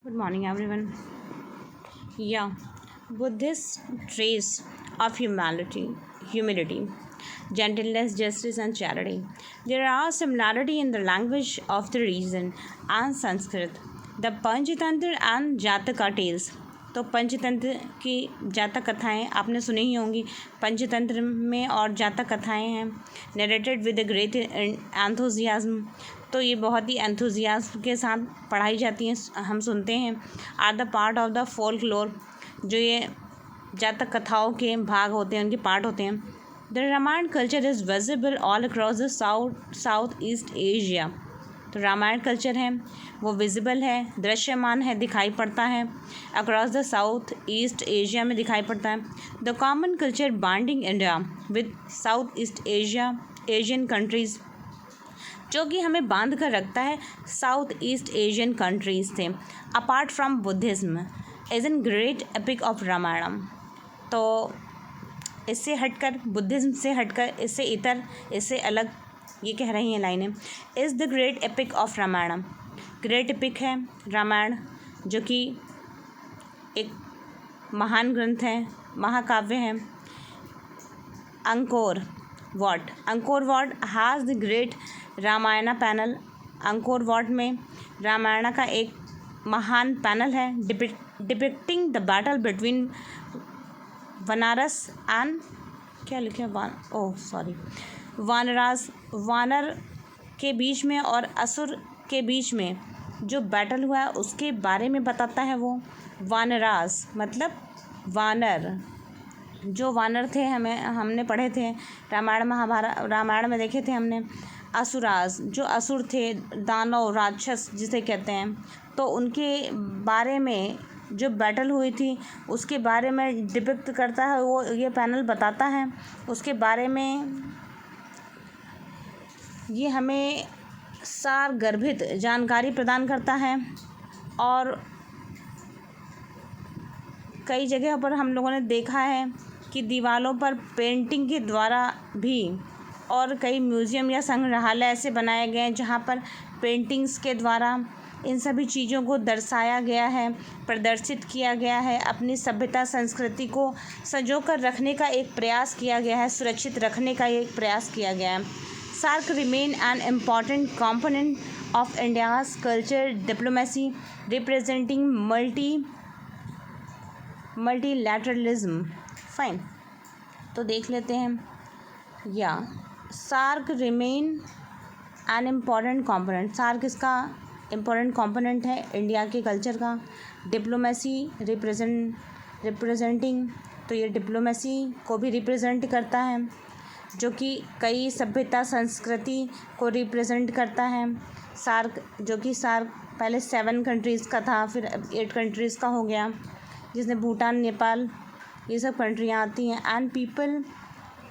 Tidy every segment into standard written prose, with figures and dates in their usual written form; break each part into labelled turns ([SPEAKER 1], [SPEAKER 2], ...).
[SPEAKER 1] Good morning, everyone. Yeah, Buddhist trace of humility, gentleness, justice, and charity. There are similarity in the language of the region and Sanskrit. The Panchatantra and Jataka tales. तो पंचतंत्र की जातक कथाएं आपने सुनी ही होंगी। पंचतंत्र में और जातक कथाएं हैं नरेटेड विद ग्रेट एंथुजियाज्म। तो ये बहुत ही एंथुजियाज्म के साथ पढ़ाई जाती हैं, हम सुनते हैं। Are the part of the folklore, जो ये जातक कथाओं के भाग होते हैं, उनके पार्ट होते हैं। The Ramayana culture is visible all across the South east Asia. तो रामायण कल्चर है वो विजिबल है, दृश्यमान है, दिखाई पड़ता है। Across the South east Asia में दिखाई पड़ता है। The common culture binding India with south east Asian countries, जो कि हमें बांध कर रखता है साउथ ईस्ट एशियन कंट्रीज़ से। Apart from Buddhism is an great epic of Ramayanam. तो इससे हटकर, बुद्धिज़्म से हटकर, इससे इतर, इससे अलग, ये कह रही हैं लाइनें। Is the great epic of Ramayanam, great epic है रामायण, जो कि एक महान ग्रंथ है, महाकाव्य है। Angkor Wat has the great Ramayana panel. Angkor Wat में रामायण का एक महान पैनल है, depicting the battle between Banaras and, क्या लिखे, वानर के बीच में और असुर के बीच में जो बैटल हुआ है उसके बारे में बताता है वो। वानरास मतलब वानर, जो वानर थे, हमने पढ़े थे रामायण में देखे थे हमने। असुरास, जो असुर थे, दानव, राक्षस जिसे कहते हैं, तो उनके बारे में जो बैटल हुई थी उसके बारे में डिपिक्ट करता है वो, ये पैनल बताता है उसके बारे में। ये हमें सारगर्भित जानकारी प्रदान करता है। और कई जगह पर हम लोगों ने देखा है कि दीवारों पर पेंटिंग के द्वारा भी, और कई म्यूज़ियम या संग्रहालय ऐसे बनाए गए हैं जहाँ पर पेंटिंग्स के द्वारा इन सभी चीज़ों को दर्शाया गया है, प्रदर्शित किया गया है। अपनी सभ्यता संस्कृति को संजो कर रखने का एक प्रयास किया गया है, सुरक्षित रखने का एक प्रयास किया गया है। SAARC remain an important component of India's culture diplomacy, representing multilateralism. Fine, तो देख लेते हैं। या SAARC remain an important component, SAARC इसका इम्पॉर्टेंट कॉम्पोनेंट है इंडिया के कल्चर का। डिप्लोमेसी रिप्रेजेंटिंग, तो ये डिप्लोमेसी को भी रिप्रेजेंट करता है, जो कि कई सभ्यता संस्कृति को रिप्रेजेंट करता है। सार्क, जो कि सार्क पहले 7 कंट्रीज़ का था, फिर 8 कंट्रीज़ का हो गया, जिसमें भूटान, नेपाल, ये सब कंट्रियाँ आती हैं। And people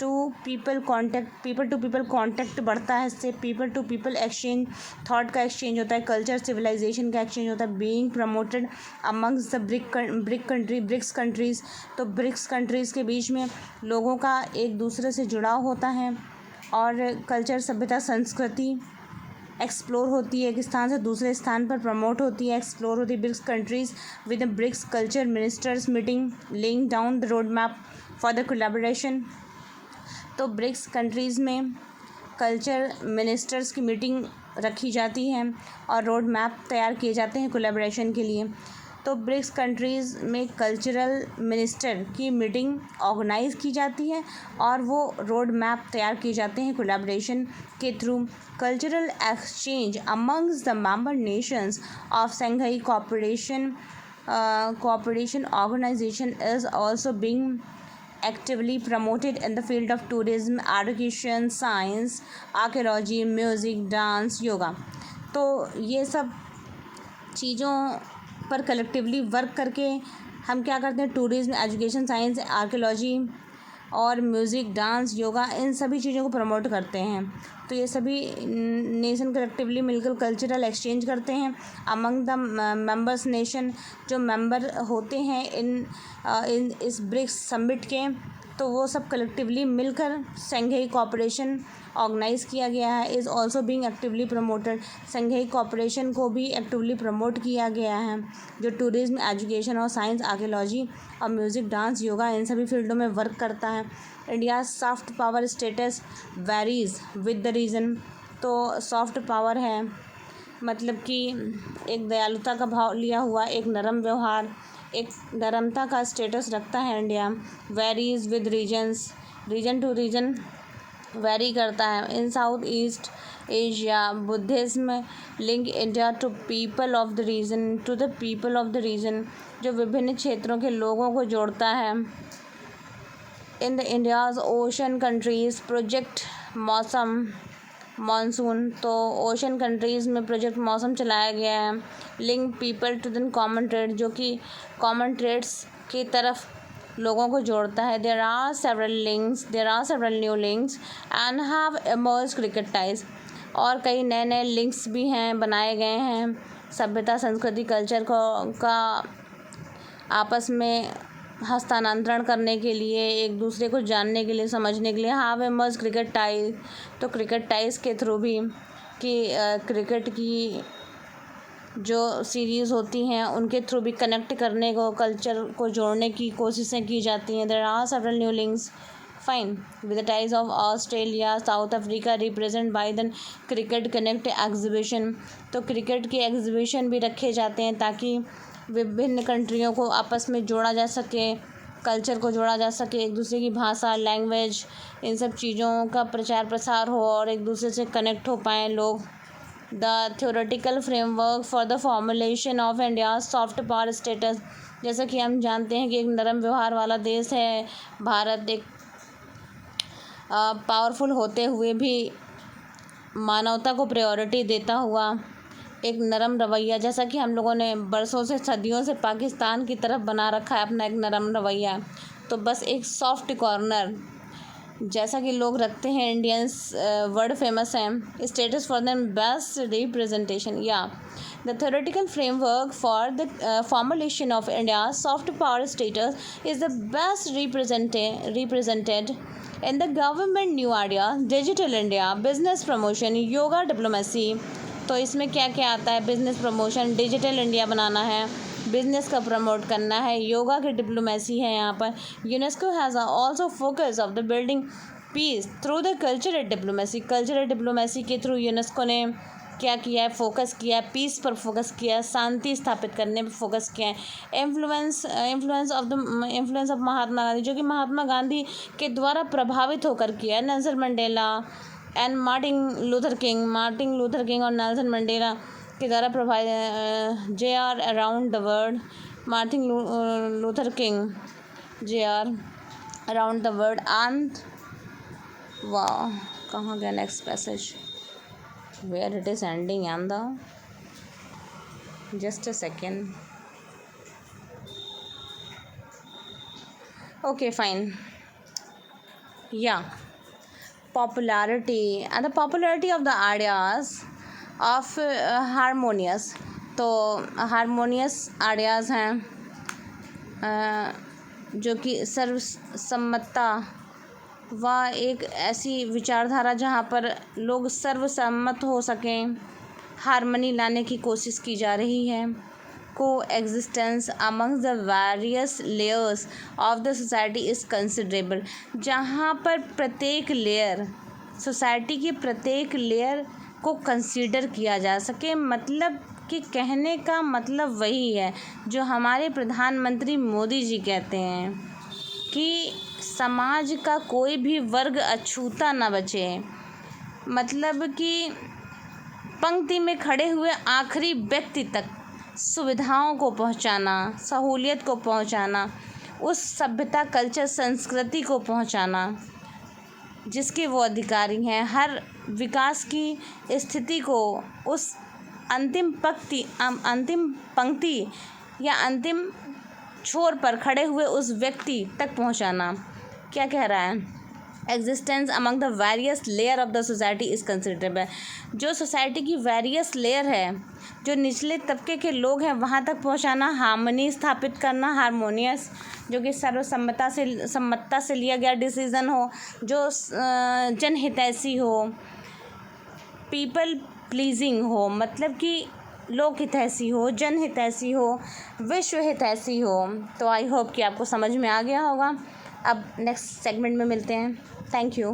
[SPEAKER 1] to people contact बढ़ता है इससे। People to people exchange, thought का एक्सचेंज होता है, कल्चर सिविलाइजेशन का एक्सचेंज होता है। Being promoted amongst the BRICS countries, तो ब्रिक्स कंट्रीज़ के बीच में लोगों का एक दूसरे से जुड़ाव होता है और कल्चर, सभ्यता, संस्कृति एक्सप्लोर होती है, एक स्थान से दूसरे स्थान पर प्रमोट होती है, एक्सप्लोर होती है। BRICS countries with the BRICS culture ministers meeting, laying down the road map for the collaboration. तो ब्रिक्स कंट्रीज़ में कल्चर मिनिस्टर्स की मीटिंग रखी जाती है और रोड मैप तैयार किए जाते हैं कोलैबोरेशन के लिए। तो ब्रिक्स कंट्रीज़ में कल्चरल मिनिस्टर की मीटिंग ऑर्गेनाइज की जाती है और वो रोड मैप तैयार किए जाते हैं कोलैबोरेशन के through. Cultural exchange amongst the member nations of Shanghai Cooperation Organisation is also being actively promoted in the field of tourism, education, science, archaeology, music, dance, yoga। तो ये सब चीज़ों पर कलेक्टिवली वर्क करके हम क्या करते हैं, टूरिज़्म, एजुकेशन, साइंस, आर्कियोलॉजी और म्यूज़िक, डांस, योगा, इन सभी चीज़ों को प्रमोट करते हैं। तो ये सभी नेशन कलेक्टिवली मिलकर कल्चरल एक्सचेंज करते हैं अमंग द मेंबर्स नेशन, जो मेंबर होते हैं इन इस ब्रिक्स समिट के। तो वो सब कलेक्टिवली मिलकर संघीय कॉपरेशन ऑर्गेनाइज़ किया गया है। Is also being actively promoted, संघीय कॉपरेशन को भी एक्टिवली प्रमोट किया गया है, जो टूरिज्म, एजुकेशन और साइंस, आर्कियोलॉजी और म्यूज़िक, डांस, योगा इन सभी फील्डों में वर्क करता है। India soft power status varies with the region, तो सॉफ्ट पावर है मतलब कि एक दयालुता का भाव लिया हुआ, एक नरम व्यवहार, एक नरमता का स्टेटस रखता है India. Varies with regions, region to region vary करता है। In south east Asia Buddhism link India to people of the region, to the people of the region, जो विभिन्न क्षेत्रों के लोगों को जोड़ता है। In the India's ocean countries project Mausam monsoon, तो ओशन कंट्रीज़ में प्रोजेक्ट मौसम चलाया गया है। Link people to the common trade, जो कि कॉमन ट्रेड्स की तरफ लोगों को जोड़ता है। There are several new links and have emerge cricket ties, और कई नए नए लिंक्स भी हैं, बनाए गए हैं। सभ्यता, संस्कृति, कल्चर का आपस में हस्तांतरण करने के लिए, एक दूसरे को जानने के लिए, समझने के लिए। हैव इमर्ज क्रिकेट टाइज, तो क्रिकेट टाइज के थ्रू भी कि क्रिकेट की जो सीरीज़ होती हैं उनके थ्रू भी कनेक्ट करने को, कल्चर को जोड़ने की कोशिशें की जाती हैं। There are several new links fine with the ties of Australia, South Africa represent by the cricket connect exhibition, तो क्रिकेट के एग्जीबिशन भी रखे जाते हैं ताकि विभिन्न कंट्रियों को आपस में जोड़ा जा सके, कल्चर को जोड़ा जा सके, एक दूसरे की भाषा, लैंग्वेज, इन सब चीज़ों का प्रचार प्रसार हो और एक दूसरे से कनेक्ट हो पाएँ लोग। The theoretical framework for the formulation of India soft power status, जैसा कि हम जानते हैं कि एक नरम व्यवहार वाला देश है भारत, एक पावरफुल होते हुए भी मानवता को प्रायोरिटी देता हुआ एक नरम रवैया, जैसा कि हम लोगों ने बरसों से, सदियों से पाकिस्तान की तरफ बना रखा है अपना एक नरम रवैया, तो बस एक सॉफ्ट कॉर्नर जैसा कि लोग रखते हैं। इंडियंस वर्ड फेमस हैं, status for the best representation, या the theoretical framework for the formulation of India soft power status is the best represented in the government new idea, digital India, business promotion, yoga diplomacy, तो इसमें क्या क्या आता है? Business promotion, digital India बनाना है, business का promote करना है, योगा की डिप्लोमेसी है यहाँ पर। UNESCO has also focus of the building peace through the cultural diplomacy, cultural diplomacy के थ्रू यूनेस्को ने क्या किया है? फोकस किया है, पीस पर फोकस किया है, शांति स्थापित करने पर फोकस किया है। इन्फ्लुएंस ऑफ महात्मा गांधी, जो कि महात्मा गांधी के द्वारा प्रभावित होकर किया है। Nelson Mandela and Martin Luther King और नेल्सन मंडेला के द्वारा प्रभावित। JR around the world, Martin Luther King, JR around the world and वाह, कहाँ गया next passage, where it is ending and the just a second, okay fine, या popularity and the popularity of the ideas of harmonious, तो harmonious ideas हैं जो कि सर्वसम्मता व एक ऐसी विचारधारा जहाँ पर लोग सर्वसम्मत हो सकें, हारमनी लाने की कोशिश की जा रही है। को existence amongst the various layers of the society is considerable, जहाँ पर प्रत्येक लेयर, सोसाइटी के प्रत्येक लेयर को कंसीडर किया जा सके। मतलब कि कहने का मतलब वही है जो हमारे प्रधानमंत्री मोदी जी कहते हैं कि समाज का कोई भी वर्ग अछूता ना बचे, मतलब कि पंक्ति में खड़े हुए आखिरी व्यक्ति तक सुविधाओं को पहुंचाना, सहूलियत को पहुंचाना, उस सभ्यता, कल्चर, संस्कृति को पहुंचाना जिसके वो अधिकारी हैं। हर विकास की स्थिति को उस अंतिम पंक्ति या अंतिम छोर पर खड़े हुए उस व्यक्ति तक पहुंचाना। क्या कह रहा है? Existence among the various layer of the society is considerable. जो सोसाइटी की वेरियस लेयर है, जो निचले तबके के लोग हैं, वहाँ तक पहुँचाना, हार्मनी स्थापित करना, हारमोनियस, जो कि सम्मतता से लिया गया डिसीज़न हो, जो जनहितैषी हो, पीपल प्लीजिंग हो, मतलब कि लोक हितैषी हो, जनहितैषी हो, विश्व हितैषी हो। तो आई होप कि आपको समझ में आ गया होगा। अब नेक्स्ट सेगमेंट में मिलते हैं। Thank you.